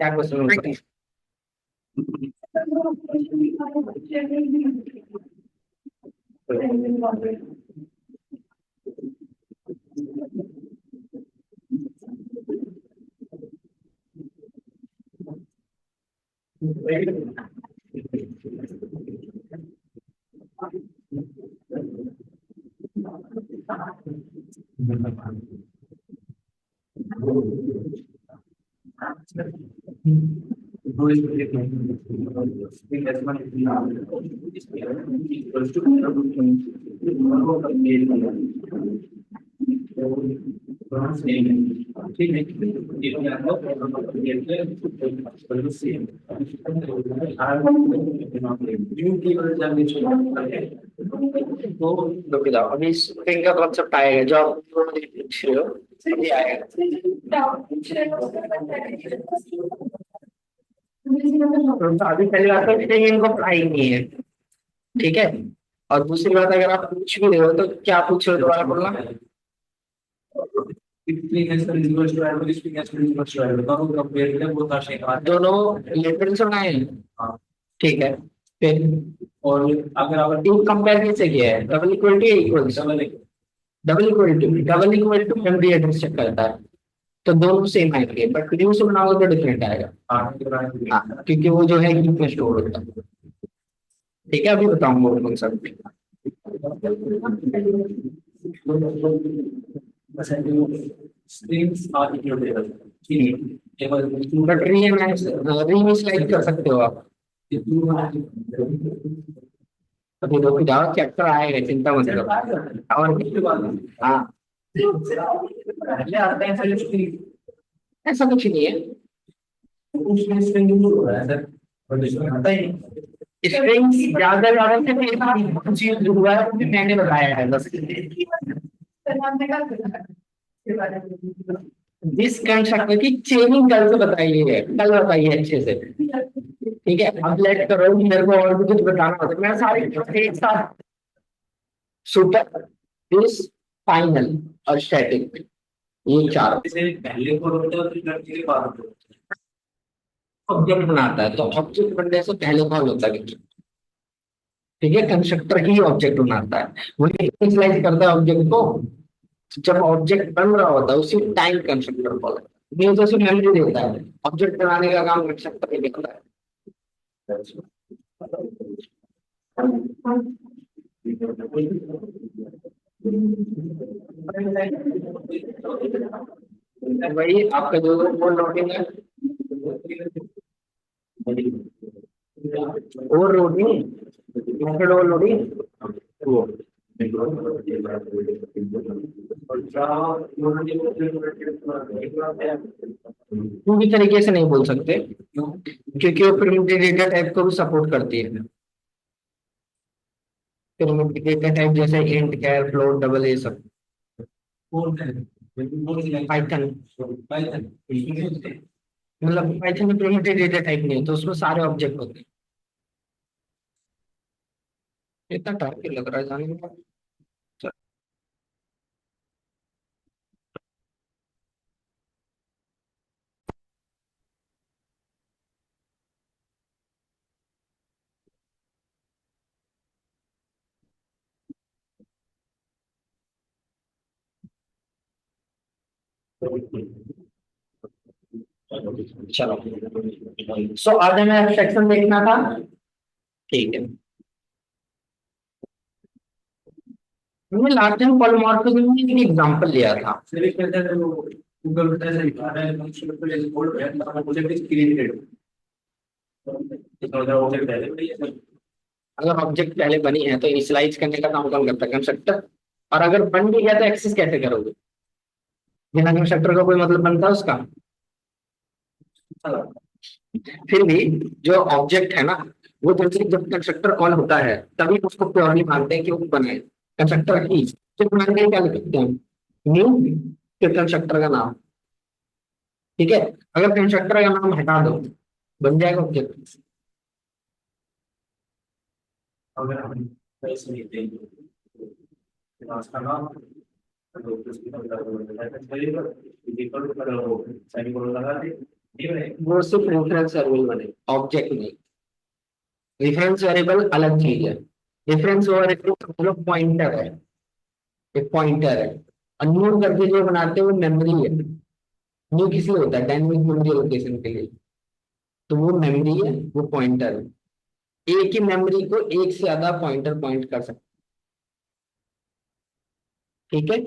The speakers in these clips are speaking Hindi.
क्या क्वेश्चन? तो रुक जाओ, अभी स्प्रिंग का कॉन्सेप्ट आएगा जो आप पूछ रहे हो, अभी आएगा। तो अभी पहली बात तो स्प्रिंग इनको पढ़ाई नहीं है, ठीक है। और दूसरी बात, अगर आप पूछ भी रहे हो तो क्या पूछ रहे हो, दोबारा बोलना। दोनों लेटरल सुनाए हैं, ठीक है। फिर और अगर आप कंपेयर कैसे किया है, double equal to equal, double equal to M B address check करता है, तो दोनों सेम आएंगे, बट न्यू से बनाओगे तो डिफरेंट आएगा। हाँ, क्योंकि वो जो है हीप में स्टोर होता है। ठीक है, अभी बताऊंगा वो कॉन्सेप्ट। बट रीइनिशियलाइज कर सकते हो आप। अभी रुक जाओ, चैप्टर आएगा, चिंता मत करो। और हाँ, ऐसा कुछ नहीं है। स्ट्रिंग्स ज्यादा ज्यादा से मेरे पास कुछ यूज हुआ है, वो भी मैंने बताया है बस। जिस कंस्ट्रक्टर की चेनिंग कल से बताइए है, कल बताइए अच्छे से, ठीक है। अब लेट करो, मेरे को और भी कुछ बताना होता है, मैं सारे एक साथ सुपर, दिस, फाइनल और स्टैटिक, ये चार पहले को ऑब्जेक्ट बनाता है। तो ऑब्जेक्ट बनने से पहले कौन होता है? ठीक है, कंस्ट्रक्टर ही ऑब्जेक्ट बनाता है, वो इनिशियलाइज करता है ऑब्जेक्ट को। जब ऑब्जेक्ट बन रहा होता है उसी टाइम कंस्ट्रक्टर कॉल है, ये जैसे मेमोरी देता है, ऑब्जेक्ट बनाने का काम कंस्ट्रक्टर ही करता है। वही आपका जो वो लोडिंग है, ओवरलोडिंग, मेथड ओवरलोडिंग, वो पूरी तरीके से नहीं बोल सकते, क्योंकि वो प्रिमिटिव डेटा टाइप को भी सपोर्ट करती है। प्रिमिटिव डेटा टाइप जैसे इंट, कैर, फ्लोट, डबल, ये सब। पाइथन, मतलब पाइथन में प्रिमिटिव डेटा टाइप नहीं है, तो उसमें सारे ऑब्जेक्ट होते हैं। इतना टाइप के लग रहा है जाने में। चलो, सो आज हमें एब्स्ट्रैक्शन देखना था, ठीक है। हमने लास्ट टाइम पॉलीमॉर्फिज्म में एक एग्जांपल लिया था। अगर ऑब्जेक्ट पहले बनी है तो इनिशियलाइज करने का काम कौन करता है? कंस्ट्रक्टर। और अगर बन भी गया तो एक्सेस कैसे करोगे? बिना कंस्ट्रक्टर का कोई मतलब बनता है उसका? फिर भी जो ऑब्जेक्ट है ना, वो जब कंस्ट्रक्टर कॉल होता है तभी उसको प्योरली मानते हैं कि वो बने कंस्ट्रक्टर ही। तो मान के क्या लिखते हैं? न्यू, फिर कंस्ट्रक्टर का नाम, ठीक है। अगर कंस्ट्रक्टर का नाम हटा दो, बन जाएगा ऑब्जेक्ट। अगर हम पैसे लेते हैं उसका नाम, तो उसकी लगा दे। वो सिर्फ रेफरेंस वेरिएबल बने, ऑब्जेक्ट नहीं। रेफरेंस वेरिएबल अलग चीज है। रेफरेंस वेरिएबल मतलब पॉइंटर है, एक पॉइंटर है। और न्यू करके जो बनाते हैं वो मेमोरी है। न्यू किस लिए होता है? डायनेमिक मेमोरी लोकेशन के लिए। तो वो मेमोरी है, वो पॉइंटर है। एक ही मेमोरी को एक से ज्यादा पॉइंटर पॉइंट कर सकते। ठीक है।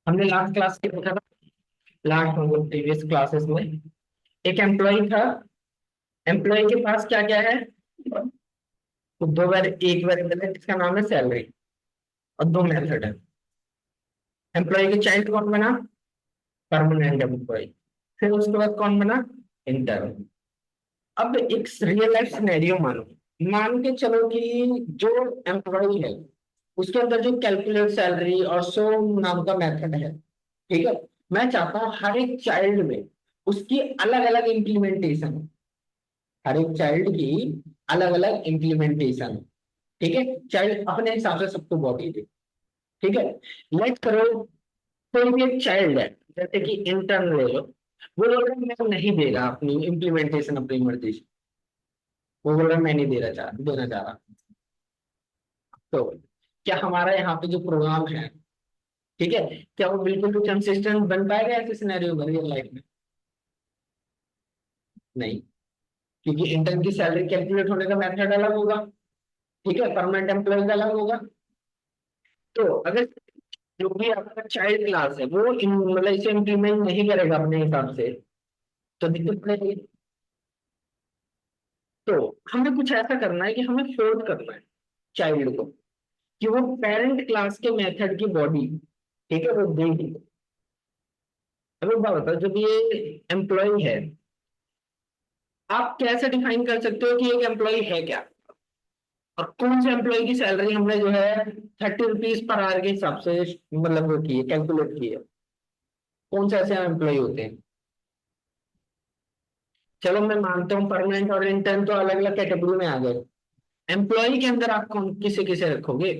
हमने लास्ट क्लास के देखा था, लास्ट प्रीवियस क्लासेस में एक एम्प्लॉय था। एम्प्लॉय के पास क्या क्या है? तो एक वेरिएबल है जिसका नाम है सैलरी, और दो मेथड है। एम्प्लॉय के चाइल्ड कौन बना? Permanent employ. फिर उसके बाद कौन बना? इंटर्न। अब एक रियल लाइफ सिनेरियो मानो, मान के चलो कि जो एम्प्लॉय है उसके अंदर जो कैलकुलेट सैलरी और सो नाम का मेथड है, ठीक है। मैं चाहता हूँ हर एक चाइल्ड में उसकी अलग अलग इम्प्लीमेंटेशन, हर एक चाइल्ड की अलग अलग इम्प्लीमेंटेशन। ठीक है, चाइल्ड अपने हिसाब से सबको बॉडी दे। ठीक है। लेट करो कोई भी एक चाइल्ड है, जैसे कि इंटर्न ले लो, वो बोल रहा है मैं नहीं देगा अपनी इम्प्लीमेंटेशन अपनी मर्जी से। वो बोल रहा है मैं नहीं देना चाह रहा। तो क्या हमारा यहाँ पे जो प्रोग्राम है, ठीक है, क्या वो बिल्कुल भी कंसिस्टेंट बन पाएगा ऐसे सिनेरियो में रियल लाइफ में? नहीं। क्योंकि इंटर्न की सैलरी कैलकुलेट होने का मेथड अलग होगा, ठीक है, परमानेंट एम्प्लॉय का अलग होगा। तो अगर जो भी आपका चाइल्ड क्लास है वो मतलब इसे इम्प्लीमेंट नहीं करेगा अपने हिसाब से, तो दिक्कत पड़ेगी। तो हमें कुछ ऐसा करना है कि हमें फोर्स करना है चाइल्ड को कि वो पेरेंट क्लास के मेथड की बॉडी, ठीक है, वो देगी। अब एक बात बताओ, जब ये एम्प्लॉय है, आप कैसे डिफाइन कर सकते हो कि एक एम्प्लॉय है क्या? और कौन से एम्प्लॉय की सैलरी हमने जो है 30 रुपीज पर आवर के हिसाब से मतलब वो की है, कैलकुलेट की है? कौन से ऐसे एम्प्लॉय होते हैं? चलो मैं मानता हूँ परमानेंट और इंटर्न तो अलग अलग कैटेगरी में आ गए। एम्प्लॉय के अंदर आप कौन किसे किसे रखोगे?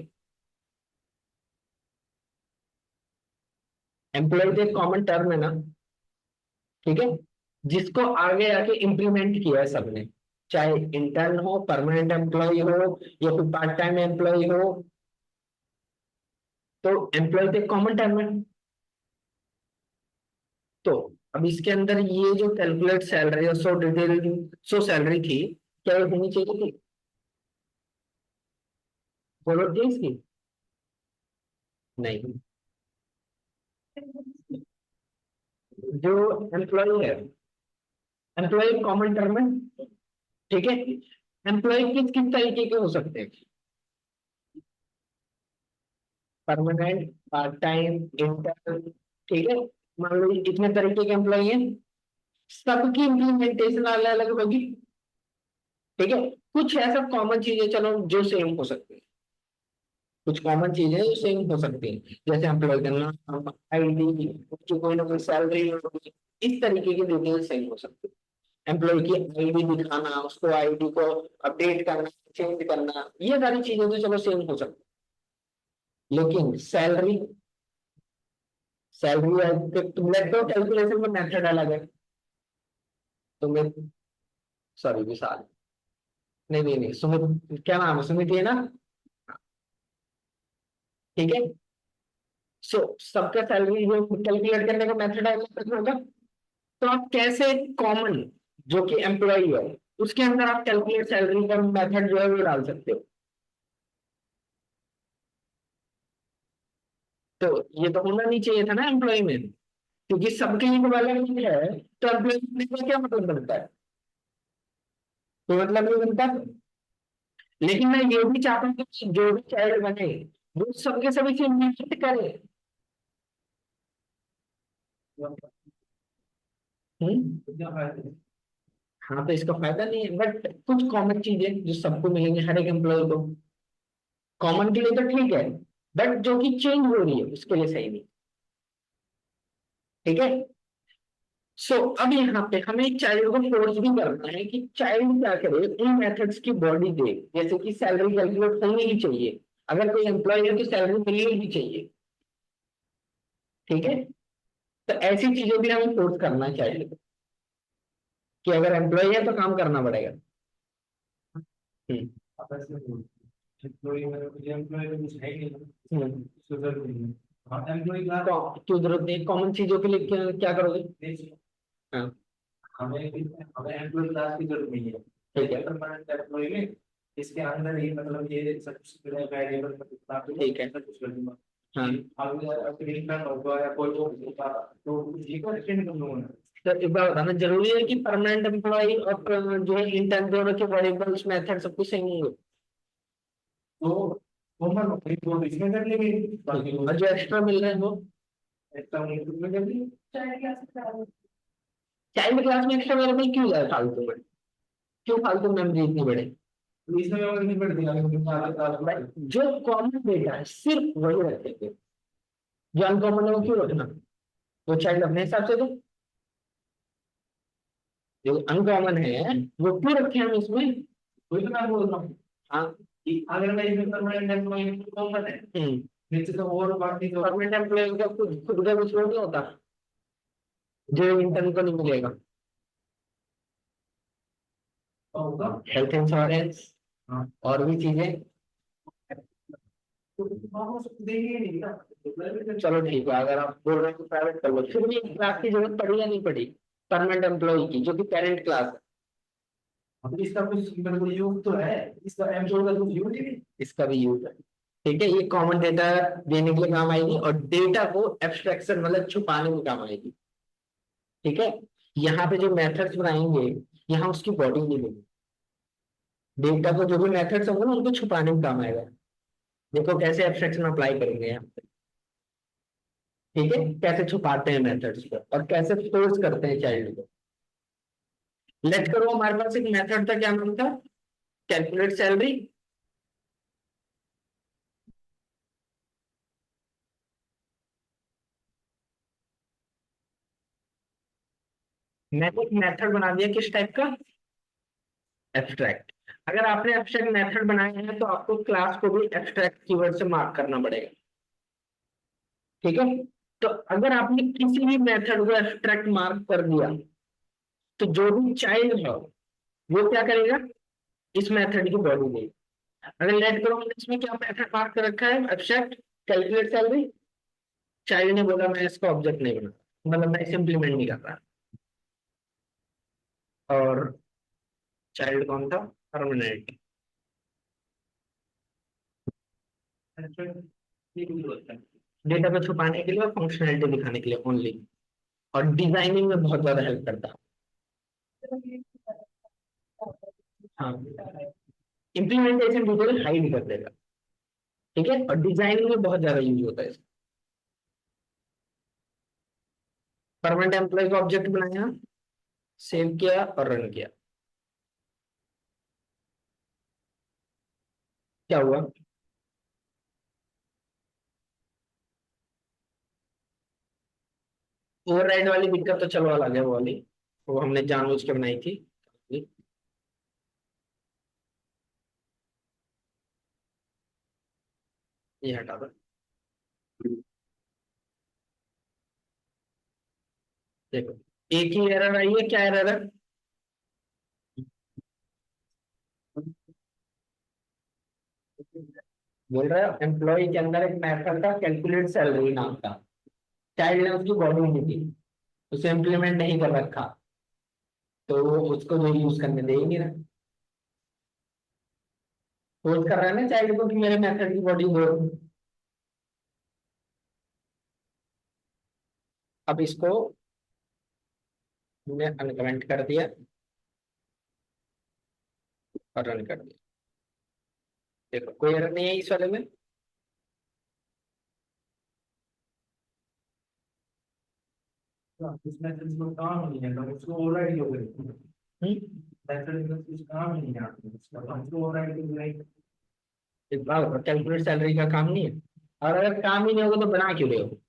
एम्प्लॉय तो एक कॉमन टर्म है ना, ठीक है, जिसको आगे आके इम्प्लीमेंट किया है सबने, चाहे इंटर्न हो, परमानेंट एम्प्लॉय हो, या फिर पार्ट टाइम एम्प्लॉय हो। तो एम्प्लॉय तो एक कॉमन टर्म है। तो अब इसके अंदर ये जो कैलकुलेट सैलरी और सो डिटेल, सो सैलरी थी, क्या ये होनी चाहिए थी? बोलो थी इसकी? नहीं। जो एम्प्लॉय है, एम्प्लॉय कॉमन टर्म है, ठीक है। एम्प्लॉय किस किस तरीके के हो सकते हैं? परमानेंट, पार्ट टाइम, इंटर्न, ठीक है। मान लो ये इतने तरीके के एम्प्लॉय हैं, सबकी इम्प्लीमेंटेशन अलग अलग होगी, ठीक है। कुछ ऐसा कॉमन चीजें चलो जो सेम हो सकती है, कुछ कॉमन चीजें जो सेम हो सकती है, जैसे एम्प्लॉय का नाम, आईडी, उसकी कोई ना कोई सैलरी, इस तरीके की डिटेल सेम हो सकती है। एम्प्लॉय की आईडी दिखाना, उसको आईडी को अपडेट करना, चेंज करना, ये सारी चीजें तो चलो सेम हो सकती है। लेकिन सैलरी, सैलरी तुम लेते हो कैलकुलेशन का मेथड अलग है। तुम्हें, सॉरी विशाल, नहीं नहीं नहीं, सुमित, क्या नाम है, सुमित है ना? ठीक है। सो सबका सैलरी जो कैलकुलेट करने का मेथड अलग होगा। तो आप कैसे कॉमन जो कि एम्प्लॉय है उसके अंदर आप कैलकुलेट सैलरी का मेथड जो है वो डाल सकते हो? तो ये तो होना नहीं चाहिए था ना एम्प्लॉय में, क्योंकि सबके लिए तो अलग अलग है। तो एम्प्लॉय का क्या मतलब बनता है? तो मतलब नहीं बनता। लेकिन मैं ये भी चाहता हूँ कि जो भी चाइल्ड बने वो सबके सभी से मीट करे। हम्म। हाँ तो इसका फायदा नहीं है, बट कुछ कॉमन चीजें जो सबको मिलेंगे हर एक एम्प्लॉय को, कॉमन के लिए तो ठीक है, बट जो कि चेंज हो रही है उसके लिए सही नहीं। ठीक है। सो अब यहाँ पे हमें चाइल्ड को फोर्स भी करना है कि चाइल्ड क्या करे, इन मेथड्स की बॉडी दे। जैसे कि सैलरी कैलकुलेट होनी ही चाहिए, अगर कोई एम्प्लॉय है तो सैलरी मिलनी ही चाहिए। ठीक है। तो ऐसी चीजें भी हमें फोर्स करना है चाइल्ड को, कि अगर एम्प्लॉय है तो काम करना पड़ेगा। हम्म। क्यों जरूरत नहीं, कॉमन चीजों के लिए क्या करोगे? हाँ। हमें हमें एम्प्लॉय क्लास की जरूरत नहीं है। ठीक है, परमानेंट एम्प्लॉय में इसके अंदर ही मतलब ये सब कुछ वेरिएबल ठीक है सब कुछ कर दूंगा। हाँ। अब इंटर्न होगा या कोई और होगा तो ये को एक्सटेंड कर लूंगा। तो एक बार बताना, जरूरी है कि परमानेंट एम्प्लॉय और जो है इंटर्न दोनों के वेरिएबल्स मेथड सब कुछ सेम होंगे? तो वो मैं वो इसमें कर लेंगे, बाकी और जो एक्स्ट्रा मिल रहे हैं वो एक्स्ट्रा में कर लेंगे। चाइल्ड क्लास में एक्स्ट्रा वेरिएबल क्यों जाए फालतू में? क्यों फालतू मेमोरी इतनी बड़े? इसमें और नहीं बढ़ दिया जो कॉमन डेटा है सिर्फ वही रखे थे, जो अनकॉमन है वो क्यों रखना? वो चाइल्ड अपने हिसाब से दो, जो अनकॉमन है वो क्यों रखे हम इसमें? वही तो मैं बोल रहा हूँ। हाँ, कि अगर मैं इसमें परमानेंट एम्प्लॉय कॉमन है, नीचे तो और बाकी तो परमानेंट एम्प्लॉय का खुद खुद का कुछ नहीं होता जो इंटर्न को नहीं मिलेगा। होगा हेल्थ इंश्योरेंस और भी चीजें। चलो ठीक है, अगर आप बोल रहे हैं तो प्राइवेट कर लो, फिर भी क्लास की जरूरत पड़ी या नहीं पड़ी परमानेंट एम्प्लॉय की, जो कि पेरेंट क्लास है? अब इसका कुछ मतलब यूज तो है, इसका एम्प्लॉय का कुछ यूज ही, इसका भी यूज है। ठीक है, ये कॉमन डेटा देने के लिए काम आएगी और डेटा को एब्स्ट्रैक्शन मतलब छुपाने में काम आएगी। ठीक है। यहाँ पे जो मेथड्स बनाएंगे, यहाँ उसकी बॉडी नहीं मिलेगी। डेटा को जो भी मेथड्स होंगे ना उनको छुपाने में काम आएगा। देखो कैसे एब्स्ट्रैक्शन अप्लाई करेंगे यहाँ पे। ठीक है, कैसे छुपाते हैं मेथड्स को और कैसे फोर्स करते हैं चाइल्ड को। लेट करो हमारे पास एक मेथड था, क्या नाम था? Calculate salary. मैंने एक मेथड बना दिया किस टाइप का? एब्स्ट्रैक्ट। अगर आपने एब्स्ट्रैक्ट मेथड बनाया है तो आपको क्लास को भी एब्स्ट्रैक्ट कीवर्ड से मार्क करना पड़ेगा। ठीक है। तो अगर आपने किसी भी मेथड को एब्स्ट्रैक्ट मार्क कर दिया तो जो भी चाइल्ड है वो क्या करेगा? इस मेथड की बॉडी देगा। अगर लेट करो हमने इसमें क्या मेथड मार्क कर रखा है? Abstract calculate salary. चाइल्ड ने बोला मैं इसका ऑब्जेक्ट नहीं बना, मतलब मैं इसे इंप्लीमेंट नहीं कर रहा। और चाइल्ड कौन था? परमानेंट। डेटा को छुपाने के लिए और फंक्शनैलिटी दिखाने के लिए ओनली, और डिजाइनिंग में बहुत ज्यादा हेल्प करता है। हाँ, इम्प्लीमेंटेशन डिटेल हाइड कर देगा। ठीक है, और डिजाइनिंग में बहुत ज्यादा यूज होता है इसका। परमानेंट एम्प्लॉय का ऑब्जेक्ट बनाया, सेव किया और रन किया, क्या हुआ? ओवरराइड वाली दिक्कत तो चलो अलग है, वो वाली वो हमने जानबूझ के बनाई थी। ये हटा दो। देखो, एक ही एरर आई है, क्या एरर है? बोल रहा है एम्प्लॉय के अंदर एक मेथड था कैलकुलेट सैलरी नाम का, चाइल्ड ने उसकी बॉडी नहीं थी, उसे इम्प्लीमेंट नहीं कर रखा, तो वो उसको जो यूज करने दे ही नहीं रहा। फोर्स कर रहा है ना चाइल्ड को कि मेरे मेथड की बॉडी दो। अब इसको हमने अनकमेंट कर दिया। और रन कर दिया। देखो कोई एरर नहीं है इस वाले में। इस मैसेज को काम नहीं है तो उसको ओवरराइड हो गई। मैसेज में कुछ काम नहीं है इसका हमको ओवरराइड हो गई। एक बार कैलकुलेट सैलरी का काम नहीं है, और अगर काम ही नहीं होगा तो बना क्यों रहे हो?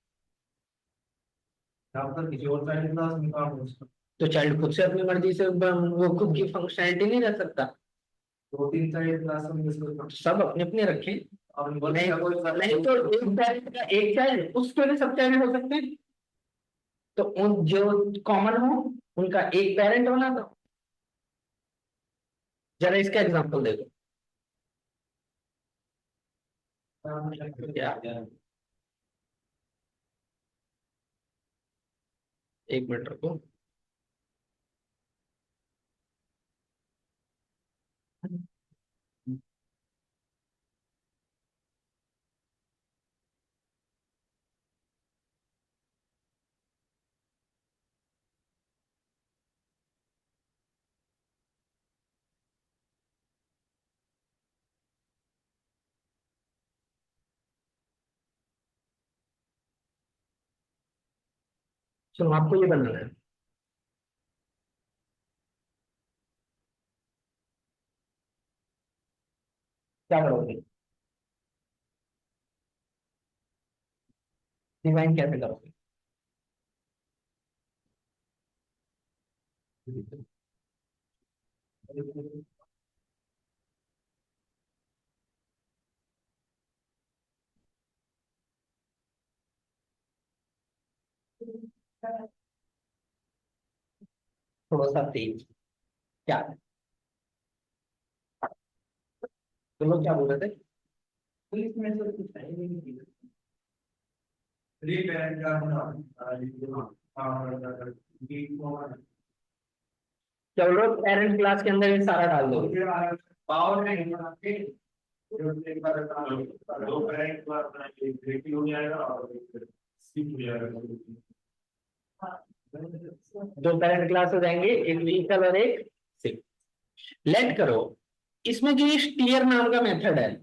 आप तो किसी और साइड क्लास में काम हो सकता। तो चाइल्ड खुद से अपनी मर्जी से वो खुद की फंक्शनैलिटी नहीं रख सकता। दो तीन साइड क्लास में इसको सब अपने अपने रखें। और नहीं नहीं तो एक चाइल्ड का एक चाइल्ड उसके लिए सब चाइल्ड हो सकते हैं। तो उन जो कॉमन हो उनका एक पेरेंट बना दो। जरा इसका एग्जांपल देखो। क्या? एक मिनट रुको। चलो आपको ये बनाना है। क्या करोगे? डिजाइन कैसे करोगे? थोड़ा सा तेज। क्या? तुम लोग क्या बोल रहे थे? पुलिस में से कुछ है ही नहीं। रीपेरेंट का होना चलो पेरेंट क्लास के अंदर ये सारा डाल दो। पावर नहीं आपके जो एक बार दो पेरेंट क्लास बनाएंगे एक रेटी हो जाएगा और एक स्किप हो जाएगा। दो पेरेंट क्लास हो जाएंगे, एक व्हीकल और एक सिप। लेट करो। इसमें जो ये स्टीयर नाम का मेथड है,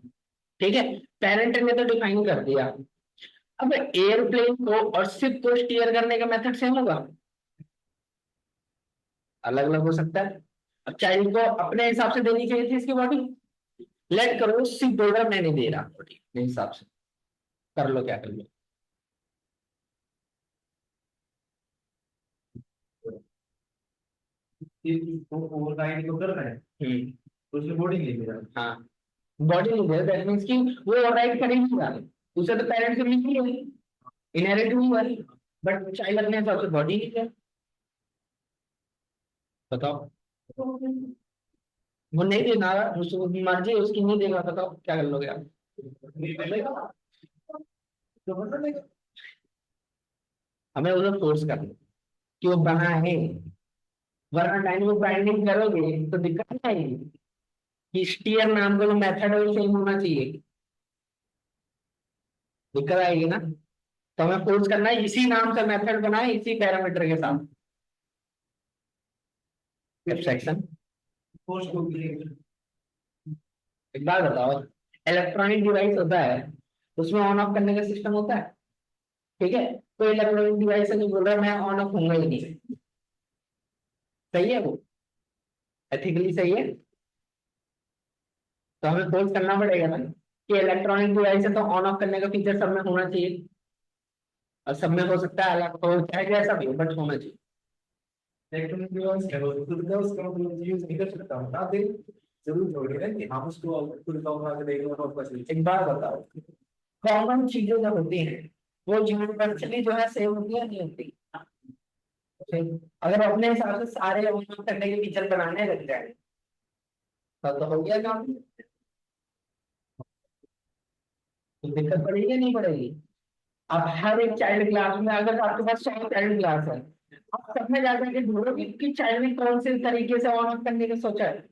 ठीक है, पेरेंट ने तो डिफाइन कर दिया। अब एयरप्लेन को और शिप को स्टीयर करने का मेथड सेम होगा? अलग अलग हो सकता है। अब चाइल्ड को अपने हिसाब से देनी चाहिए थी इसकी बॉडी। लेट करो शिप बिल्डर मैं नहीं दे रहा बॉडी अपने हिसाब से। कर लो क्या कर लो। ओवरराइड तो कर रहे हैं तो उसमें बॉडी नहीं दे रहा। हाँ, बॉडी नहीं दे, दैट मीन्स कि वो ओवरराइड करेगी। उसे तो पेरेंट से मिलती है, इनहेरिट हुआ है, बट चाइल्ड अपने हिसाब से बॉडी नहीं है। बताओ। वो नहीं देना, उसको मर्जी है उसकी, नहीं देगा, बताओ क्या कर लोगे आप? नहीं बनेगा तो बनेगा। हमें उधर फोर्स करना कि वो बना है, वरना डायनेमिक बाइंडिंग करोगे तो दिक्कत नहीं आएगी कि स्टीयर नाम का जो मेथड है वो सेम होना चाहिए। दिक्कत आएगी ना। तो हमें फोर्स करना है इसी नाम का मेथड बनाए इसी पैरामीटर के साथ। एब्स्ट्रैक्शन। फोर्स को भी एक बात बताओ, इलेक्ट्रॉनिक डिवाइस होता है, उसमें ऑन ऑफ करने का सिस्टम होता है, ठीक है? तो इलेक्ट्रॉनिक डिवाइस से नहीं बोल रहा मैं ऑन ऑफ होऊंगा ही नहीं। सही है वो? एथिकली सही है? तो हमें फोर्स करना पड़ेगा ना कि इलेक्ट्रॉनिक डिवाइस है तो ऑन ऑफ करने का फीचर सब में होना चाहिए। और सब में हो सकता है अलग, हो चाहे जैसा भी हो, बट होना चाहिए। इलेक्ट्रॉनिक डिवाइस है वो खुद का उसका मतलब यूज नहीं कर सकता हूं ना दे जरूर छोड़ रहे हैं कि हम उसको खुद का उठा के देखेंगे और बस एक बात बताओ, कॉमन चीजें जो होती हैं वो यूनिवर्सली जो है सेम होती है नहीं होती? ठीक। अगर अपने हिसाब से सारे ऑन ऑफ करने के फीचर बनाने लग जाए तब तो हो गया काम। तो दिक्कत पड़ेगी या नहीं पड़ेगी? अब हर एक चाइल्ड क्लास में अगर आपके पास 100 चाइल्ड क्लास है, आप सब में जाकर के ढूंढोगे कि चाइल्ड ने कौन से तरीके से ऑन ऑफ करने का सोचा है।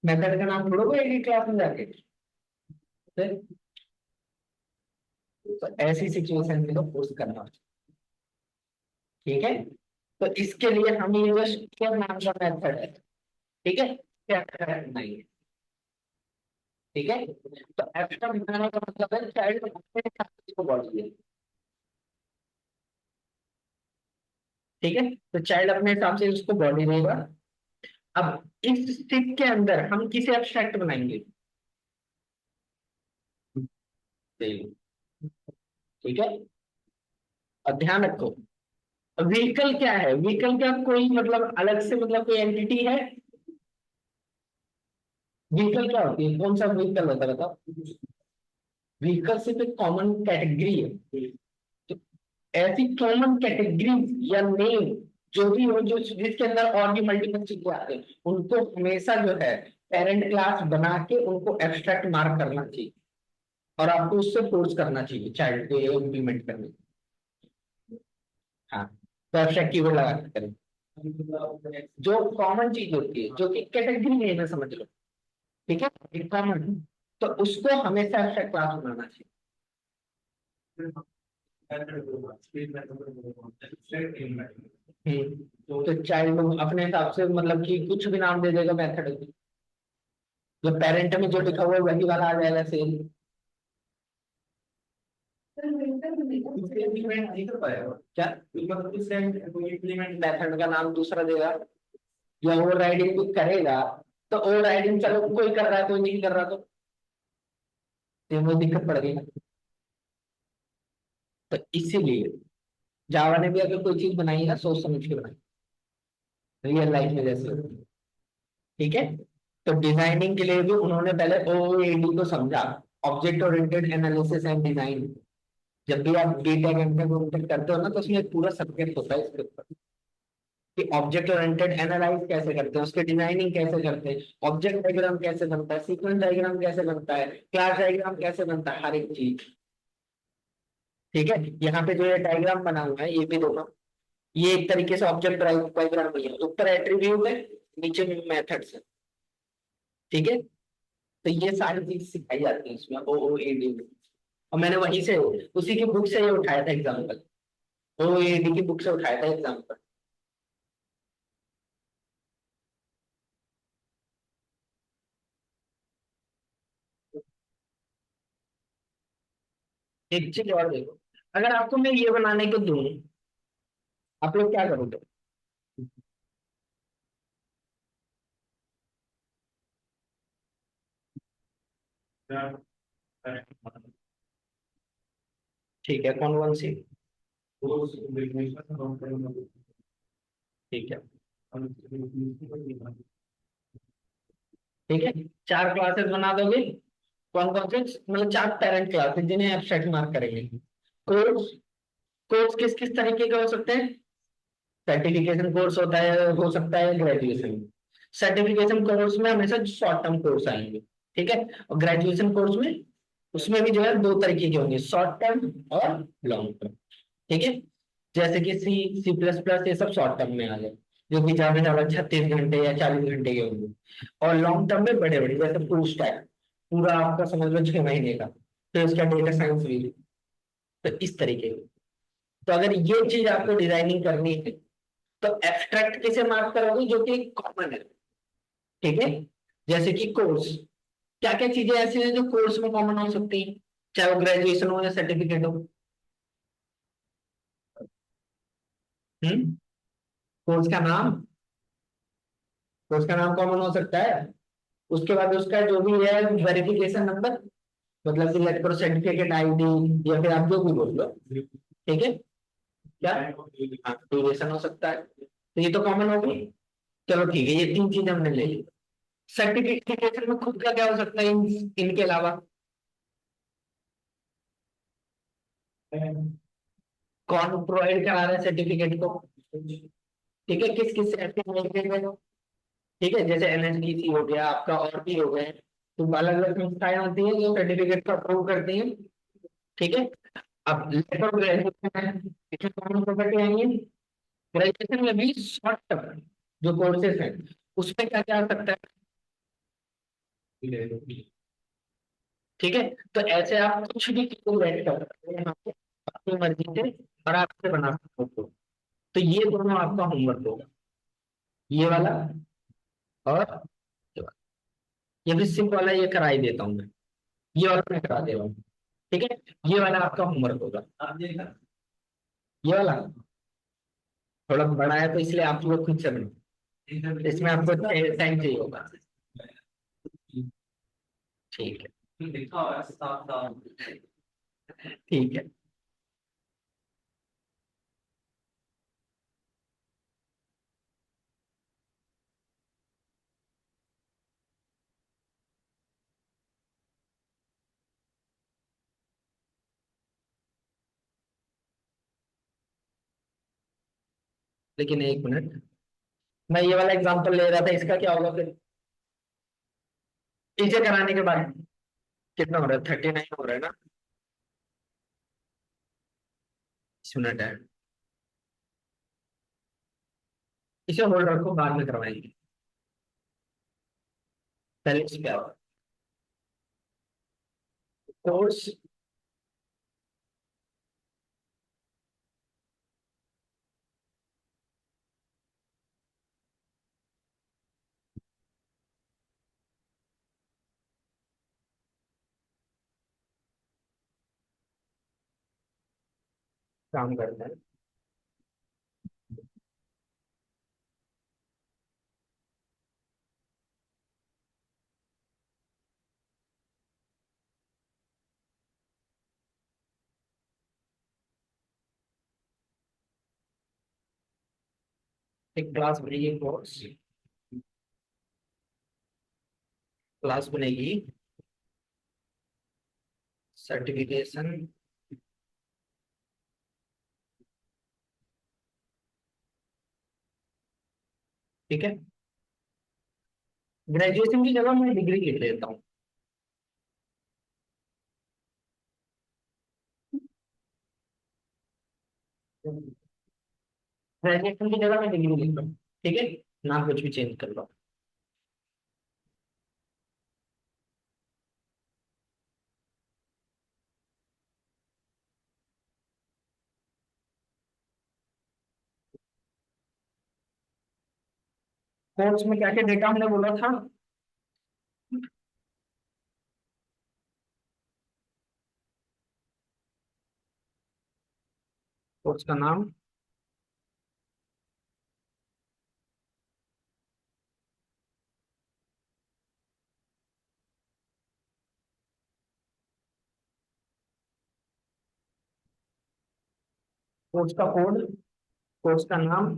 मेथड का नाम ढूंढोगे एक ही क्लास में जाके। फिर तो ऐसी सिचुएशन में तो फोर्स करना होता है, ठीक है? तो इसके लिए हम यूज क्या नाम का मेथड है, ठीक है? क्या नहीं है। ठीक है, तो एब्स्ट्रैक्ट बनाने का मतलब है चाइल्ड अपने हिसाब से इसको बॉडी है। ठीक है, तो चाइल्ड अपने हिसाब से उसको बॉडी देगा। अब इस स्थिति के अंदर हम किसे एब्स्ट्रैक्ट बनाएंगे? ठीक है, और ध्यान रखो, व्हीकल क्या है? व्हीकल का कोई मतलब अलग से मतलब कोई एंटिटी है? व्हीकल क्या होती है? कौन सा व्हीकल होता है बताओ? व्हीकल सिर्फ एक कॉमन कैटेगरी है। तो ऐसी कॉमन कैटेगरी या नेम जो भी हो, जो जिसके अंदर और भी मल्टीपल चीजें आते हैं, उनको हमेशा जो है पेरेंट क्लास बना के उनको एब्स्ट्रैक्ट मार्क करना चाहिए, और आपको उससे फोर्स करना चाहिए चाइल्ड को ये इम्प्लीमेंट करने। हाँ, तो एब्स्ट्रैक्ट कीवर्ड लगा के करें। जो कॉमन चीज होती है, जो कि कैटेगरी नेम है, समझ लो। ठीक है, एक कॉमन, तो उसको हमेशा एब्स्ट्रैक्ट क्लास बनाना चाहिए। तो चाइल्ड अपने हिसाब से मतलब कि कुछ भी नाम दे देगा मेथड, जो पेरेंट में जो लिखा हुआ है वही वाला आ जाएगा सेम। इम्प्लीमेंट नहीं कर पाएगा क्या? इम्प्लीमेंट मेथड का नाम दूसरा देगा, या ओवर राइडिंग भी करेगा। तो ओवर राइडिंग चलो कोई कर रहा है कोई नहीं कर रहा, तो वो दिक्कत पड़ गई ना। तो इसीलिए जावा ने भी अगर कोई चीज बनाई है ना, सोच समझ के बनाई, रियल लाइफ में जैसे। ठीक है, तो डिजाइनिंग के लिए भी उन्होंने पहले ओओएडी को समझा, object oriented analysis and design. जब भी आप बीटेक एमटेक ओरिएंटेड करते हो ना, तो उसमें एक पूरा सब्जेक्ट होता है इसके ऊपर कि ऑब्जेक्ट ओरिएंटेड एनालाइज कैसे करते हैं, उसके डिजाइनिंग कैसे करते हैं, ऑब्जेक्ट डायग्राम कैसे बनता है, सीक्वेंस डायग्राम कैसे बनता है, क्लास डायग्राम कैसे बनता है, हर एक चीज। ठीक है, यहाँ पे जो ये डायग्राम बना हुआ है ये भी देखो, ये एक तरीके से ऑब्जेक्ट डायग्राम ही है, ऊपर एट्रीब्यूट है, नीचे में मेथड्स है। ठीक है, तो ये सारी चीज सिखाई जाती है इसमें ओओएडी में, और मैंने वहीं से उसी की बुक से ये उठाया था एग्जाम्पल, ओओएडी की बुक से उठाया था एग्जाम्पल। एक चीज और देखो, अगर आपको मैं ये बनाने को दूं, आप लोग क्या करोगे? ठीक है, कौन कौन सी? ठीक है, ठीक है, चार क्लासेस बना दोगे। कौन कौन से? मतलब चार पेरेंट क्लासेस जिन्हें एब्स्ट्रैक्ट मार्क करेंगे। कोर्स, कोर्स किस किस तरीके के हो सकते हैं? सर्टिफिकेशन कोर्स होता है, हो सकता है ग्रेजुएशन। सर्टिफिकेशन कोर्स में हमेशा शॉर्ट टर्म कोर्स आएंगे। ठीक है, और ग्रेजुएशन कोर्स में उसमें भी जो है दो तरीके के होंगे, शॉर्ट टर्म और लॉन्ग टर्म। ठीक है, जैसे कि सी प्लस प्लस ये सब शॉर्ट टर्म में आ गए, जो कि ज्यादा से ज्यादा 36 घंटे या 40 घंटे के होंगे। और लॉन्ग टर्म में बड़े बड़े, जैसे फुल स्टैक, पूरा आपका समझ लो 6 महीने का, फिर उसका डेटा साइंस भी। तो इस तरीके के, तो अगर ये चीज आपको डिजाइनिंग करनी है, तो एब्स्ट्रैक्ट किसे मार्क करोगे? जो कि कॉमन है। ठीक है, जैसे कि कोर्स, क्या क्या चीजें ऐसी हैं जो कोर्स में कॉमन हो सकती हैं, चाहे वो ग्रेजुएशन हो या सर्टिफिकेट हो। हम्म, कोर्स का नाम, कोर्स का नाम कॉमन हो सकता है। उसके बाद उसका जो भी है वेरिफिकेशन नंबर, मतलब कि लेट करो सर्टिफिकेट आईडी, या फिर आप जो भी बोल लो। ठीक है, क्या ड्यूरेशन हो सकता है, तो ये तो कॉमन होगी। चलो ठीक है, ये तीन चीज हमने ले ली। सर्टिफिकेशन में खुद का क्या हो सकता है इनके अलावा? कौन प्रोवाइड करा रहा है सर्टिफिकेट को? ठीक है, किस किस सर्टिफिकेट में? ठीक है, जैसे एनएसडीसी हो गया आपका, और भी हो गए, तो अलग अलग संस्थाएं होती हैं जो सर्टिफिकेट को अप्रूव करती हैं। ठीक है, अब लेटर ग्रेजुएशन है, इसमें कौन प्रॉपर्टी आएंगी? ग्रेजुएशन में भी शॉर्ट टर्म जो कोर्सेज हैं, उसमें क्या क्या आ सकता है? ठीक है, तो ऐसे आप कुछ भी कैलकुलेट कर सकते हैं यहाँ पे अपनी मर्जी से, और आप इसे बना सकते हो। तो ये दोनों आपका होमवर्क होगा, ये वाला और ये भी सिंपल वाला, ये करा ही देता हूँ मैं, ये वाला मैं करा दे रहा हूँ। ठीक है, ये वाला आपका होमवर्क होगा। आप देखा ये वाला थोड़ा बड़ा है तो इसलिए आप लोग खुद से बनाओ, इसमें आपको टाइम चाहिए होगा। ठीक है, लिखा हुआ है साफ साफ। ठीक है। लेकिन एक मिनट, मैं ये वाला एग्जांपल ले रहा था, इसका क्या होगा फिर? इसे कराने के बाद कितना हो रहा है? 39 हो रहा है ना? 20 मिनट है, इसे होल्ड रखो, बाद में करवाएंगे। पहले इस पे आओ, कोर्स। काम करते हैं। एक क्लास बनेगी, कोर्स क्लास बनेगी, सर्टिफिकेशन। ठीक है, ग्रेजुएशन की जगह मैं डिग्री लिख लेता हूँ। ग्रेजुएशन की जगह मैं डिग्री लिख रहा हूँ। ठीक है, नाम कुछ भी चेंज कर लो। कोर्स में क्या क्या डेटा हमने बोला था? कोर्स का नाम, कोर्स का कोड, कोर्स का नाम,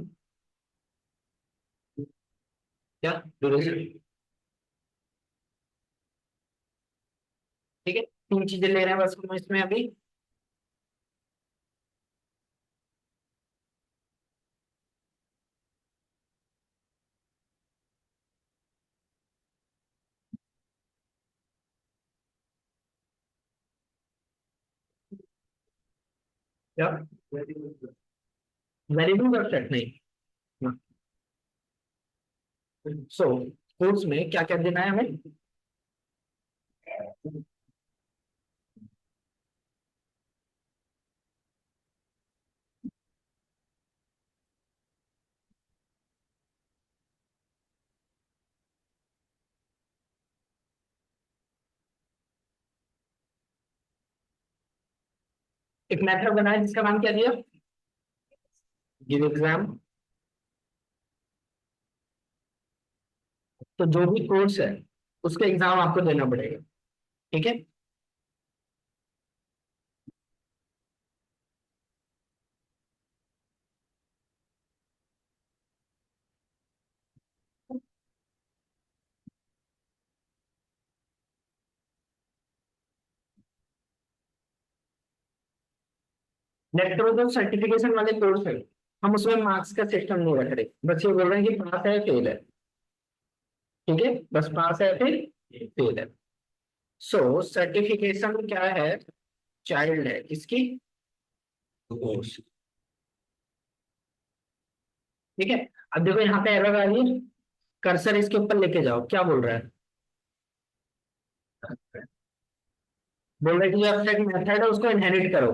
क्या ड्यूरेशन। ठीक है, तीन चीजें ले रहे हैं बस हम इसमें अभी। क्या वेरिएबल और सेट नहीं? सो कोर्स में क्या क्या देना है हमें? एक मेथड बनाया जिसका नाम क्या दिया? Give exam. तो जो भी कोर्स है उसका एग्जाम आपको देना पड़ेगा। ठीक है, इलेक्ट्रोजन सर्टिफिकेशन वाले कोर्स है, हम उसमें मार्क्स का सिस्टम नहीं रख रहे, बस ये बोल रहे हैं कि पास है फेल है। ठीक है, बस पास है फिर फेल है। सो सर्टिफिकेशन क्या है? चाइल्ड है किसकी? कोर्स। ठीक है, अब देखो यहाँ पे एरर आ रही है, कर्सर इसके ऊपर लेके जाओ, क्या बोल रहा है? बोल रहा है कि जो एब्स्ट्रैक्ट मेथड है उसको इनहेरिट करो।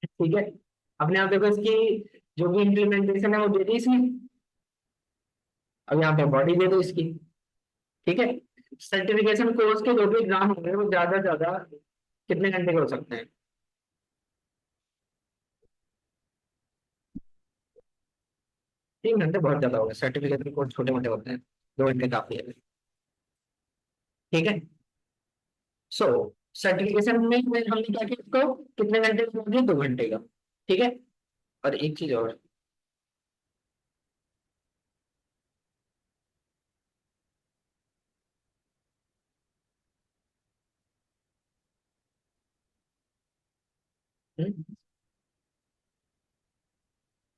ठीक है, अपने आप देखो इसकी जो भी इम्प्लीमेंटेशन है वो दे दी इसमें। अब यहाँ पे बॉडी दे दो इसकी। ठीक है। सर्टिफिकेशन कोर्स के जो भी एग्जाम होंगे वो ज्यादा से ज्यादा कितने घंटे के हो सकते हैं? 3 घंटे बहुत ज्यादा हो गए, सर्टिफिकेशन कोर्स छोटे मोटे होते हैं, 2 घंटे काफी है। ठीक है। सो सर्टिफिकेशन में हमने क्या किया इसको, कितने घंटे का बोल दिया, 2 घंटे का। ठीक है। और एक चीज और,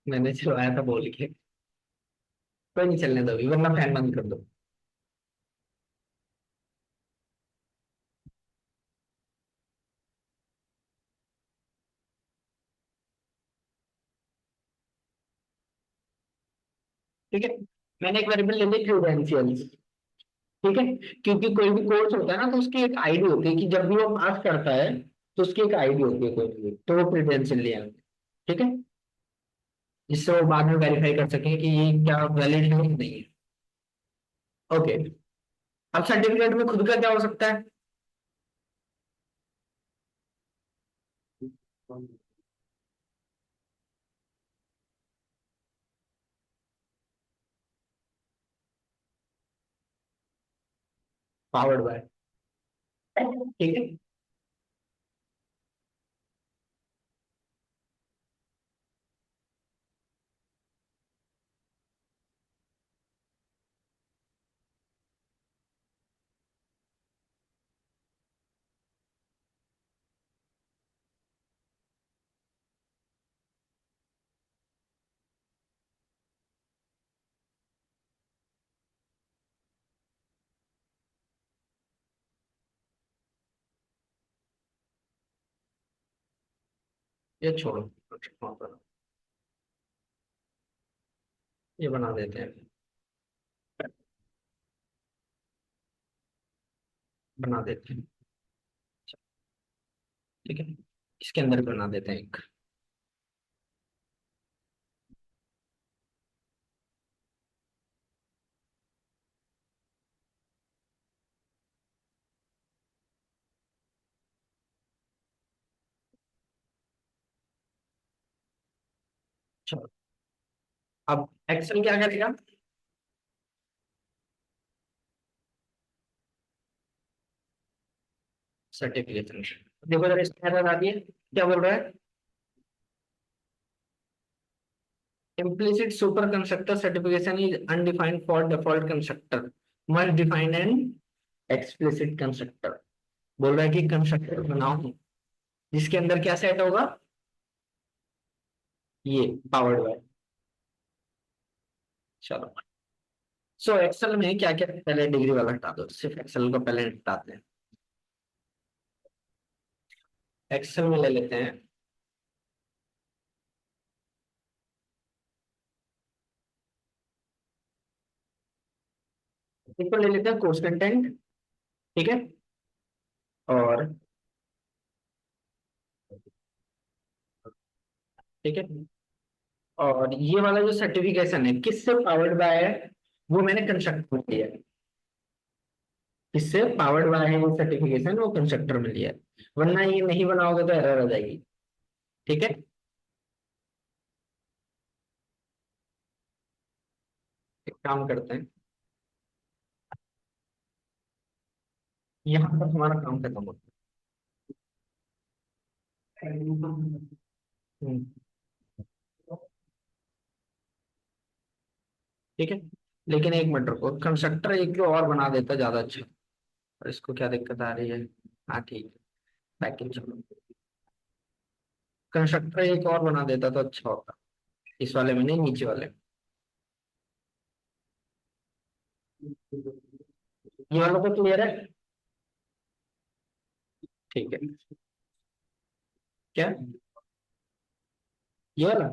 मैंने चलवाया था बोल के, कोई नहीं चलने दो अभी, वरना फैन बंद कर दो। ठीक है। मैंने एक वेरिएबल ले ली क्रेडेंशियल्स। ठीक है। क्योंकि कोई भी कोर्स होता है ना, तो उसकी एक आईडी होती है कि जब भी वो पास करता है तो उसकी एक आईडी होती है कोई भी, तो वो क्रेडेंशियल लिया हमने। ठीक है। जिससे वो बाद में वेरीफाई कर सकें कि ये क्या वैलिड है कि नहीं है। ओके। अब सर्टिफिकेट में खुद का क्या हो सकता है? Powered by. ठीक है। ये छोड़ो, ये बना देते हैं, बना देते हैं। ठीक है। इसके अंदर बना देते हैं एक। चलो। अब एक्सेल क्या करेगा? सर्टिफिकेशन। देखो जरा इसमें एरर आ रही है, क्या बोल रहा है? Implicit super constructor certification is undefined for default constructor. Must define an explicit constructor. बोल रहा है कि कंस्ट्रक्टर बनाओ जिसके अंदर क्या सेट होगा, ये पावर्ड बाय। चलो। सो एक्सेल में क्या क्या, पहले डिग्री वाला हटा दो, सिर्फ एक्सेल को पहले हटाते हैं। एक्सेल में ले लेते हैं, इसको ले लेते हैं कोर्स कंटेंट। ठीक है। और ठीक है। और ये वाला जो सर्टिफिकेशन है किससे पावर्ड बाय है, वो मैंने कंस्ट्रक्टर में लिया है। किससे पावर्ड बाय है ये सर्टिफिकेशन, वो कंस्ट्रक्टर में लिया है। वरना ये नहीं बनाओगे तो एरर आ जाएगी। ठीक है। एक काम करते हैं, यहाँ पर हमारा काम खत्म होता है। ठीक है। लेकिन एक मिनट रुको, कंस्ट्रक्टर एक जो और बना देता ज्यादा अच्छा। और इसको क्या दिक्कत आ रही है? हाँ ठीक है। पैकेज चलो, कंस्ट्रक्टर एक और बना देता तो अच्छा होता। इस वाले में नहीं, नीचे वाले में। ये वाला तो क्लियर है। ठीक है। क्या? ये वाला,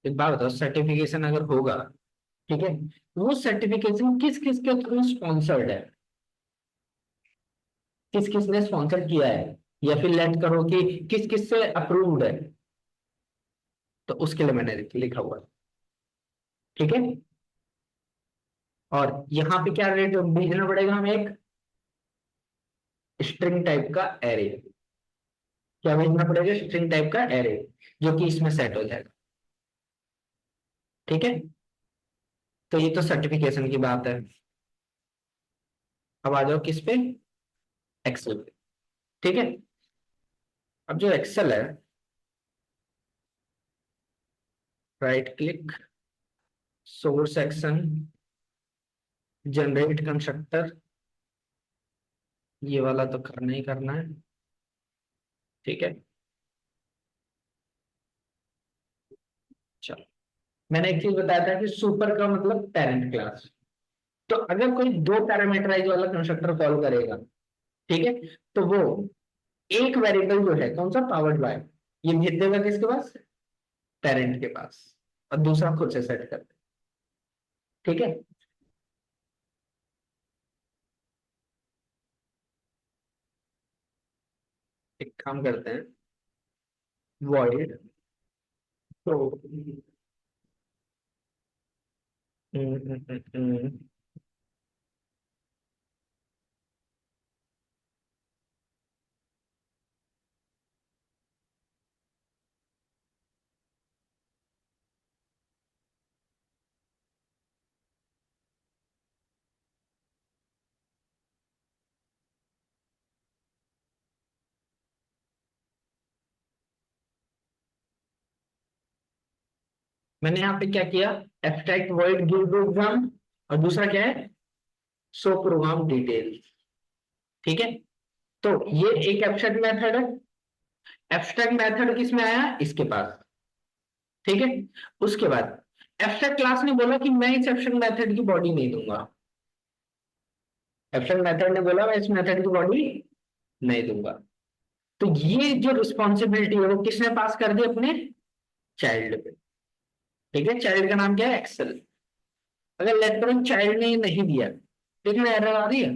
एक बात बताओ, सर्टिफिकेशन अगर होगा, ठीक है, वो सर्टिफिकेशन किस किस के थ्रू स्पॉन्सर्ड है, किस किस ने स्पॉन्सर किया है, या फिर लेट करो कि किस किस से अप्रूव्ड है। तो उसके लिए मैंने लिखा हुआ है। ठीक है, और यहाँ पे क्या रेट भेजना पड़ेगा हमें, एक स्ट्रिंग टाइप का एरे। क्या भेजना पड़ेगा, स्ट्रिंग टाइप का एरे, जो कि इसमें सेट हो जाएगा। ठीक है, तो ये तो सर्टिफिकेशन की बात है। अब आ जाओ किस पे, एक्सेल पे। ठीक है, अब जो एक्सेल है, right click, source section, generate constructor, ये वाला तो करना ही करना है। ठीक है, चलो, मैंने एक चीज बताया था कि सुपर का मतलब पेरेंट क्लास। तो अगर कोई दो पैरामीटराइज वाला कंस्ट्रक्टर कॉल करेगा, ठीक है, तो वो एक वेरिएबल जो है कौन सा, पावर्ड बाय, ये भेज देगा किसके पास, पेरेंट के पास, और दूसरा खुद से सेट कर दे। ठीक है, एक काम करते हैं, वॉइड तो हम्म, हम्म, हम्म, हम्म, मैंने यहाँ पे क्या किया, abstract void give to exam, और दूसरा क्या है, शो प्रोग्राम डिटेल। ठीक है, तो ये एक एब्स्ट्रैक्ट मेथड है। एब्स्ट्रैक्ट मेथड किस में आया, इसके पास। ठीक है, उसके बाद एब्स्ट्रैक्ट क्लास ने बोला कि मैं इस एब्स्ट्रैक्ट मेथड की बॉडी नहीं दूंगा। एब्स्ट्रैक्ट मेथड ने बोला मैं इस मेथड की बॉडी नहीं दूंगा। तो ये जो रिस्पॉन्सिबिलिटी है वो किसने पास कर दी, अपने चाइल्ड पे। ठीक है, चाइल्ड का नाम क्या है, एक्सेल। अगर लेट करो चाइल्ड ने नहीं दिया, देखना एरर आ रही है।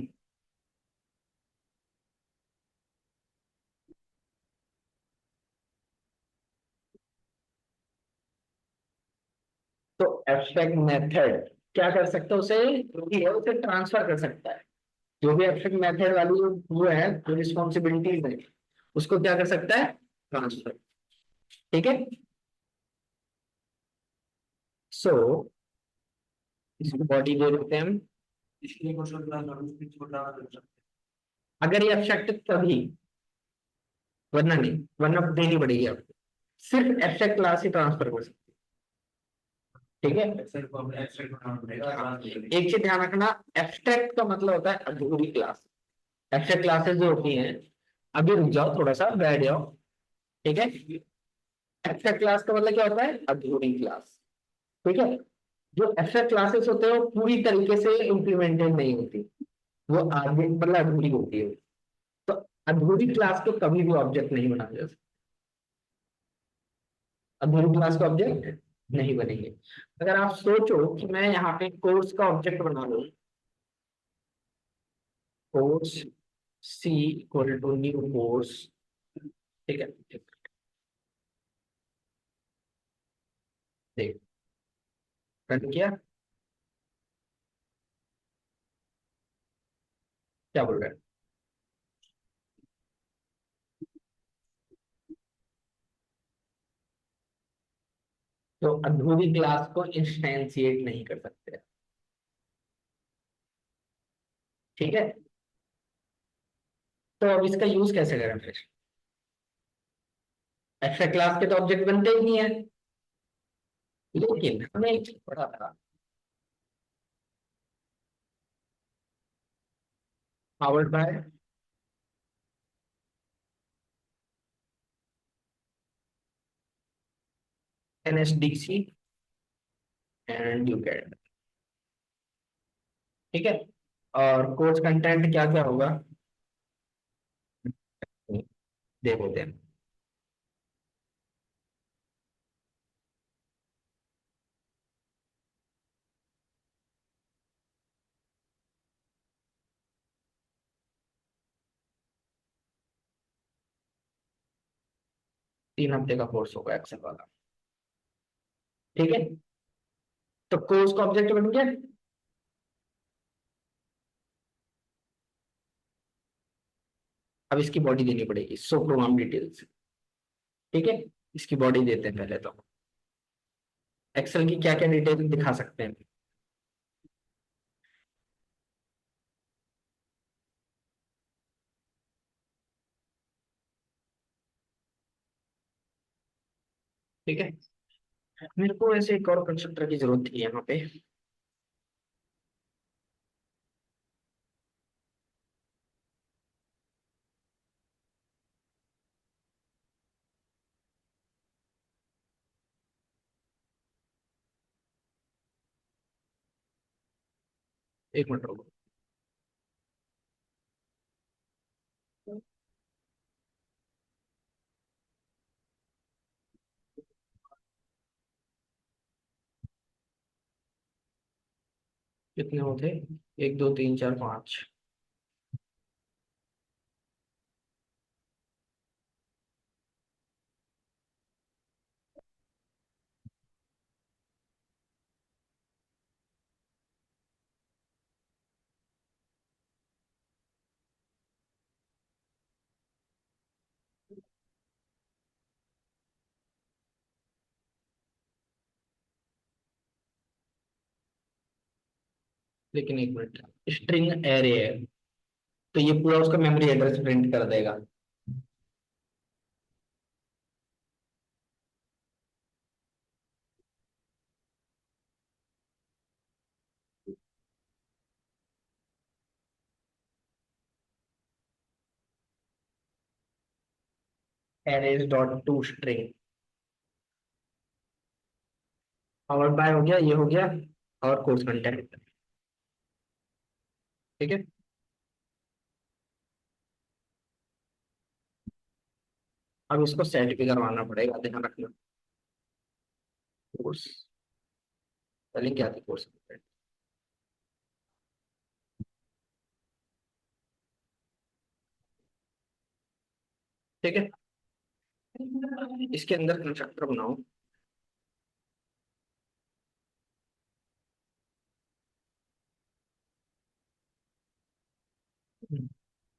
तो एब्स्ट्रैक्ट मेथड क्या कर सकता है, उसे जो भी है उसे ट्रांसफर कर सकता है। जो भी एब्स्ट्रैक्ट मेथड वाली जो वो है, जो रिस्पॉन्सिबिलिटीज है, उसको क्या कर सकता है, ट्रांसफर। ठीक है, सो इसको बॉडी दे देते हैं हम। इसलिए क्वेश्चन प्लान और उसकी छोटा कर सकते अगर ये एब्स्ट्रैक्ट तभी, वरना नहीं, वरना देनी पड़ेगी आपको। सिर्फ एब्स्ट्रैक्ट क्लास ही ट्रांसफर कर सकते हैं। ठीक है, हैं एक्सेल को अपने एक्सेल बनाना पड़ेगा हाँ, ट्रांसफर के लिए। एक चीज ध्यान रखना, एब्स्ट्रैक्ट का मतलब होता है अधूरी क्लास। एब्स्ट्रैक्ट क्लासेस जो होती हैं, अभी रुक जाओ थोड़ा सा, बैठ जाओ। ठीक है, एब्स्ट्रैक्ट क्लास का मतलब क्या होता है, अधूरी क्लास। ठीक है, जो एब्स्ट्रैक्ट क्लासेस होते हैं वो पूरी तरीके से इम्प्लीमेंटेड नहीं होती, वो आगे मतलब अधूरी होती है। तो अधूरी क्लास को कभी भी ऑब्जेक्ट नहीं बनाया जा सकता, अधूरी क्लास का ऑब्जेक्ट नहीं बनेंगे। अगर आप सोचो कि मैं यहाँ पे कोर्स का ऑब्जेक्ट बना लूं, course c equal to new course. ठीक है, देख, रन किया, क्या बोल रहा है, तो अधूरी क्लास को इंस्टेंशिएट नहीं कर सकते। ठीक है, तो अब इसका यूज कैसे करें फिर, एक्स्ट्रा क्लास के तो ऑब्जेक्ट बनते ही नहीं है। लेकिन हमने एक चीज पढ़ा था, powered by NSDC and U cat. ठीक है, और कोर्स कंटेंट क्या क्या होगा, देखो दें, 3 हफ्ते का कोर्स होगा एक्सेल वाला। ठीक है, तो कोर्स का ऑब्जेक्ट बन गया। अब इसकी बॉडी देनी पड़ेगी, सो प्रोग्राम डिटेल्स। ठीक है, इसकी बॉडी देते हैं पहले तो। एक्सेल की क्या क्या डिटेल दिखा सकते हैं। ठीक है, मेरे को ऐसे एक और कंस्ट्रक्टर की जरूरत थी यहाँ पे। एक मिनट रुको। कितने होते, एक दो तीन चार पाँच। लेकिन एक मिनट, स्ट्रिंग एरे है, तो ये पूरा उसका मेमोरी एड्रेस प्रिंट कर देगा। Arrays dot to string, powered by हो गया, ये हो गया, और कोर्स कंटेंट। ठीक है, अब इसको सेट भी करवाना पड़ेगा, ध्यान रखना। कोर्स, पहले क्या थी कोर्स कंटेंट। ठीक है, इसके अंदर कंस्ट्रक्टर बनाओ।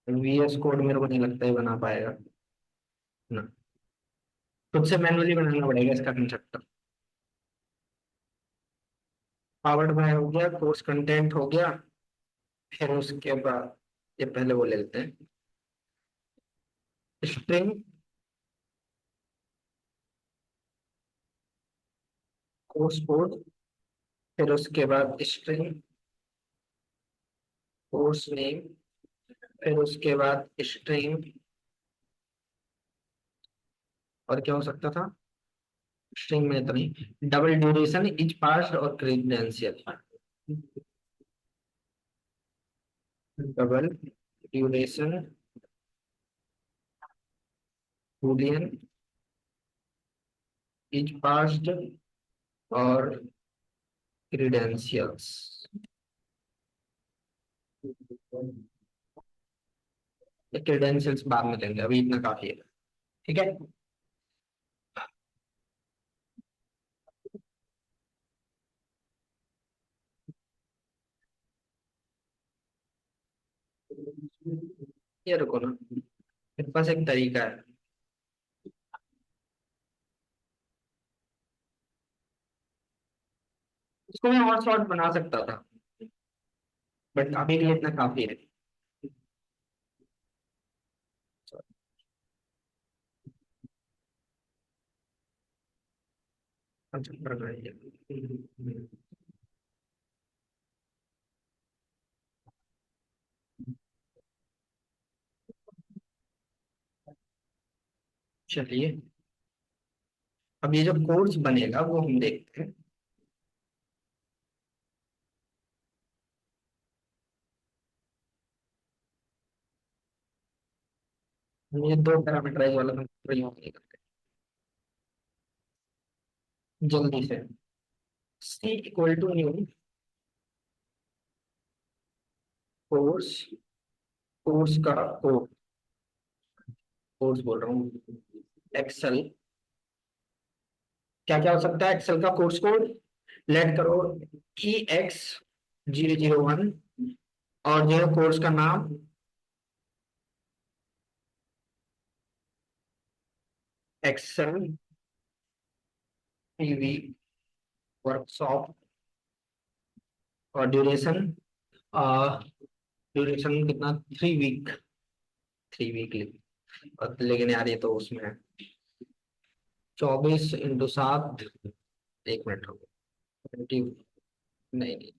वीएस कोड मेरे को नहीं लगता है बना पाएगा ना, खुद से मैनुअली बनाना पड़ेगा इसका कंस्ट्रक्टर। पावर्ड बाय हो गया, कोर्स कंटेंट हो गया, फिर उसके बाद ये पहले वो ले लेते हैं, स्ट्रिंग कोर्स कोड, फिर उसके बाद स्ट्रिंग कोर्स नेम, फिर उसके बाद स्ट्रिंग, और क्या हो सकता था, स्ट्रिंग में तो नहीं, डबल ड्यूरेशन इच पास और credential. Double duration Boolean etch passed और क्रीडेंशियल्स। क्रीडेंशियल्स बाद में लेंगे, अभी इतना काफी है। ठीक है, ये रुको ना, मेरे पास एक तरीका है। इसको मैं और शॉर्ट बना सकता था, बट अभी के लिए इतना काफी है। अच्छा, बढ़ रही है। चलिए, अब ये जो कोर्स बनेगा वो हम देखते हैं। ये दो पैरामीटराइज वाला हम प्रयोग नहीं करते। जल्दी से, C equal to new course, course का कोड, कोर्स बोल रहा हूँ, एक्सेल क्या क्या हो सकता है एक्सेल का कोर्स कोड? लेट करो EX001 और जो है कोर्स का नाम एक्सेल टीवी वर्कशॉप और ड्यूरेशन, ड्यूरेशन कितना, 3 वीक, 3 वीक लेकिन यार ये तो उसमें है 24 × 7, 1 मिनट हो गया 20, नहीं नहीं,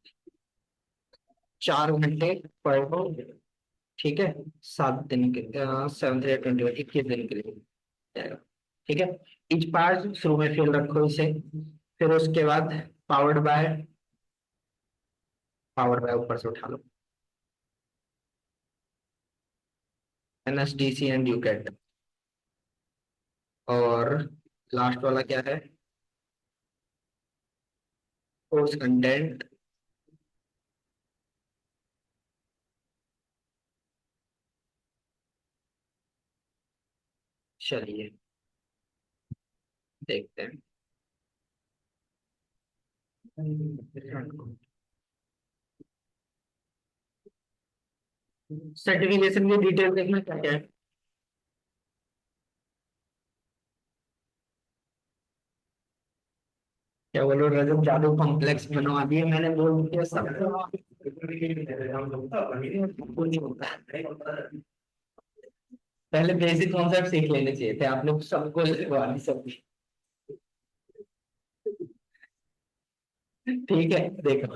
4 घंटे पर डे, ठीक है, 7 दिन के 7 3 21, 21 दिन के लिए जाएगा, ठीक है। इच पार्ट शुरू में फिल रखो इसे, फिर उसके बाद पावर्ड बाय, पावर्ड बाय ऊपर से उठा लो, NSDC एंड यूकेट, और लास्ट वाला क्या है, कोर्स कंटेंट, चलिए देखते हैं। सर्टिफिकेशन की डिटेल देखना क्या क्या है। क्या बोलो रजब, जादू कॉम्प्लेक्स बनवा दिए मैंने, बोल दिया सब कुछ नहीं होता। पहले बेसिक कॉन्सेप्ट सीख लेने चाहिए थे आप लोग, सबको सिखवा दी सब। ठीक है देखो,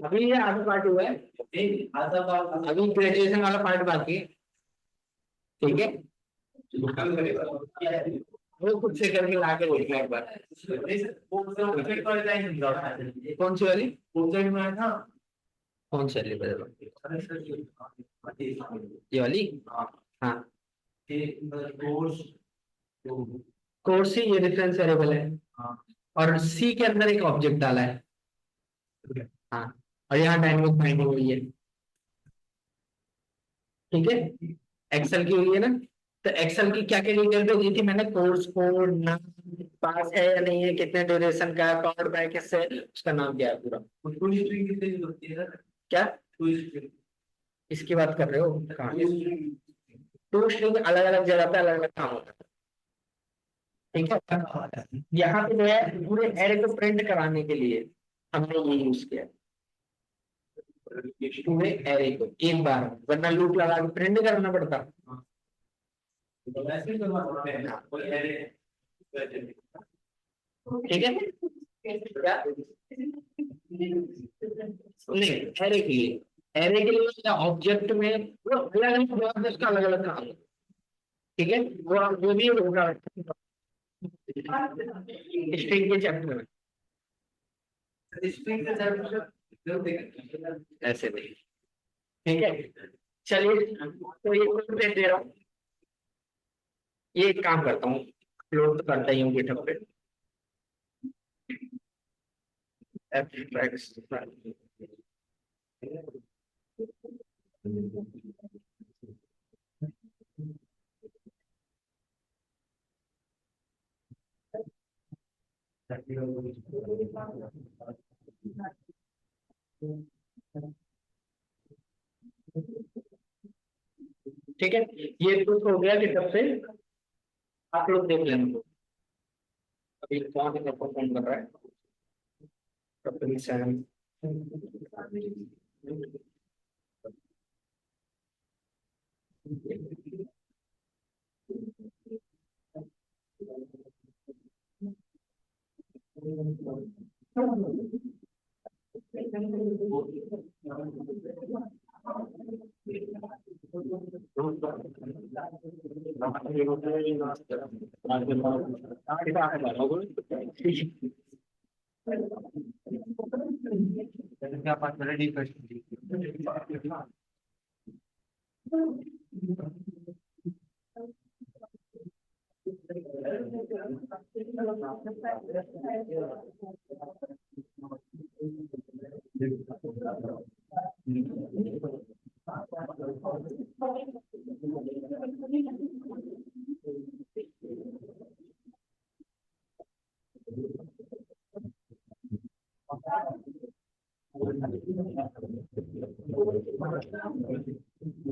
अभी ये आधा पार्ट हुआ है, अभी ग्रेजुएशन वाला पार्ट बाकी है, ठीक है। वो खुद से करके ला के देखना एक बार। कौन सी वाली, कौन सी वाली बता, ये वाली, हाँ कोर्स ही ये रेफरेंस वेरिएबल है, और सी के अंदर एक ऑब्जेक्ट डाला है, हाँ, और यहाँ डायनेमिक बाइंडिंग हुई है, ठीक है, एक्सेल की हुई है ना। तो एक्सेल की क्या क्या डिटेल भेजी थी मैंने, कोर्स कोड नाम, पास है या नहीं है, कितने ड्यूरेशन का है, पावर्ड बाय किससे है, उसका नाम क्या है पूरा, क्या इसकी बात कर रहे हो, कहाँ, टू स्ट्रिंग अलग अलग जगह पे अलग अलग काम होता है, ठीक है। यहाँ पे जो है पूरे एरे को प्रिंट कराने के लिए हमने ये यूज किया, पूरे एरे को एक बार, वरना लूप लगा के प्रिंट करना पड़ता, ठीक है। क्या नहीं, एरे के लिए, एरे के लिए ऑब्जेक्ट में वो अलग अलग उसका अलग अलग काम है, ठीक है, वो भी होगा स्ट्रिंग के चैप्टर में, ऐसे नहीं, ठीक है। चलिए तो ये कोड दे रहा हूँ, ये एक काम करता हूँ, अपलोड तो करता ही हूँ गिटहब पे, एब्स्ट्रैक्ट, ठीक है, ये कुछ हो गया गिटहब पे, आप लोग देख लेंगे अभी कौन है परफॉर्म कर रहा है, कपिल सैम,